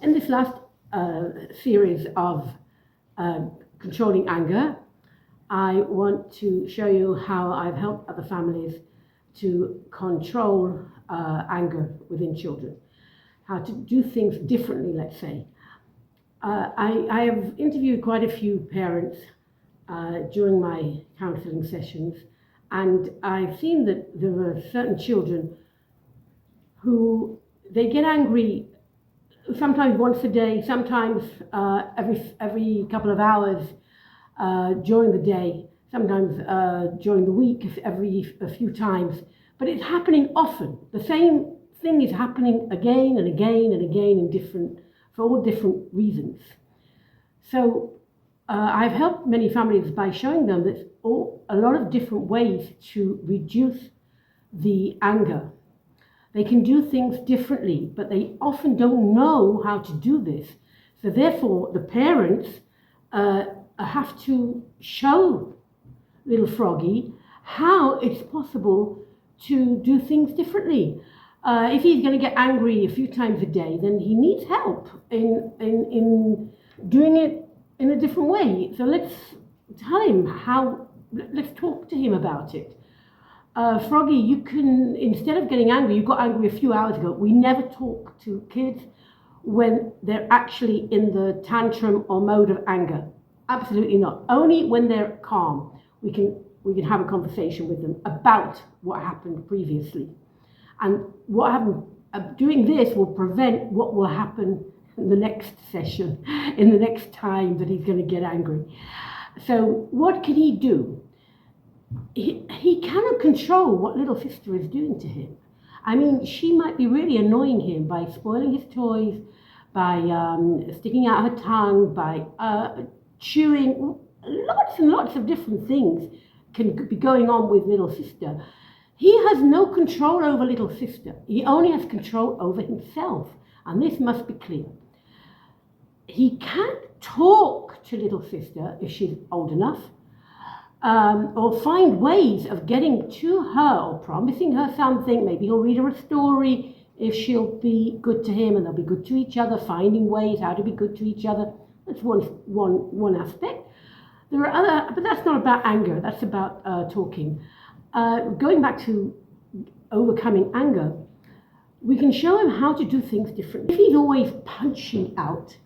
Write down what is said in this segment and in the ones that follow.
In this last series of controlling anger, I want to show you how I've helped other families to control anger within children, how to do things differently, let's say. I have interviewed quite a few parents during my counseling sessions, and I've seen that there are certain children who they get angry sometimes once a day, sometimes every couple of hours during the day, sometimes during the week, a few times. But it's happening often. The same thing is happening again and again and again for all different reasons. So I've helped many families by showing them that a lot of different ways to reduce the anger. They can do things differently, but they often don't know how to do this. So therefore, the parents have to show little Froggy how it's possible to do things differently. If he's going to get angry a few times a day, then he needs help in doing it in a different way. So let's tell him let's talk to him about it. Froggy, you can, instead of getting angry, you got angry a few hours ago. We never talk to kids when they're actually in the tantrum or mode of anger. Absolutely not. Only when they're calm, we can have a conversation with them about what happened previously. And what happened, doing this will prevent what will happen in the next session, in the next time that he's going to get angry. So what can he do? He cannot control what little sister is doing to him. I mean, she might be really annoying him by spoiling his toys, by sticking out her tongue, by chewing. Lots and lots of different things can be going on with little sister. He has no control over little sister. He only has control over himself. And this must be clear. He can't talk to little sister if she's old enough. Or find ways of getting to her or promising her something. Maybe he'll read her a story if she'll be good to him, and they'll be good to each other, finding ways how to be good to each other. That's one aspect. There are other, but that's not about anger, that's about talking. Going back to overcoming anger, we can show him how to do things differently. If he's always punching out,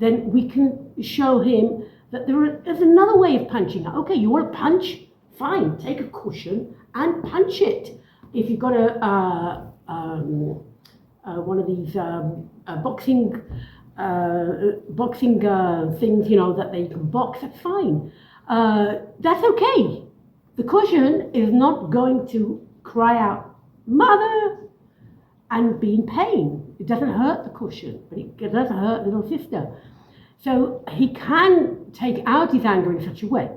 then we can show him that there's another way of punching out. Okay, you want to punch? Fine, take a cushion and punch it. If you've got one of these boxing things, that they can box, that's fine. That's okay. The cushion is not going to cry out, "Mother," and be in pain. It doesn't hurt the cushion, but it does hurt little sister. So he can take out his anger in such a way.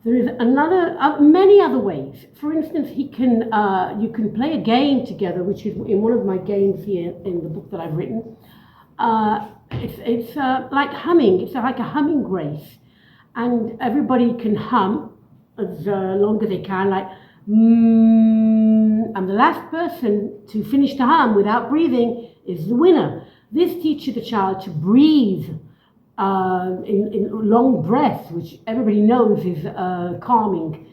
There is many other ways. For instance, you can play a game together, which is in one of my games here in the book that I've written. It's like humming. It's like a humming race, and everybody can hum as long as they can, like and the last person to finish the hum without breathing is the winner. This teaches the child to breathe in long breaths, which everybody knows is calming.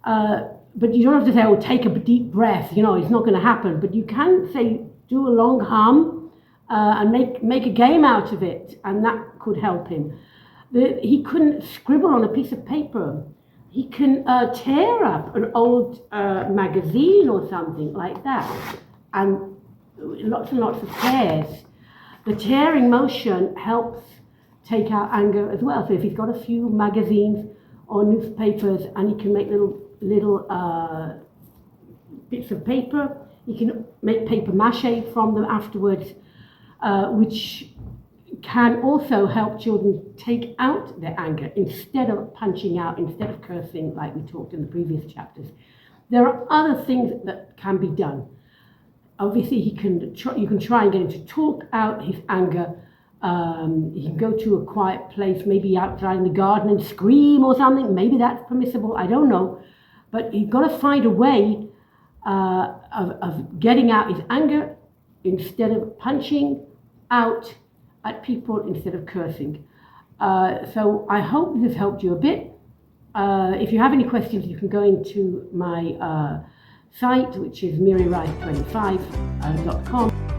But you don't have to say, "Oh, take a deep breath." It's not going to happen. But you can say, do a long hum and make a game out of it, and that could help him. He couldn't scribble on a piece of paper. He can tear up an old magazine or something like that, and lots of tears. The tearing motion helps take out anger as well. So if he's got a few magazines or newspapers and he can make little bits of paper, he can make paper mache from them afterwards, which can also help children take out their anger instead of punching out, instead of cursing like we talked in the previous chapters. There are other things that can be done. Obviously, you can try and get him to talk out his anger. He can go to a quiet place, maybe outside in the garden, and scream or something. Maybe that's permissible, I don't know. But he's got to find a way of getting out his anger instead of punching out at people instead of cursing. So I hope this has helped you a bit. If you have any questions, you can go into my site, which is miriwright25.com.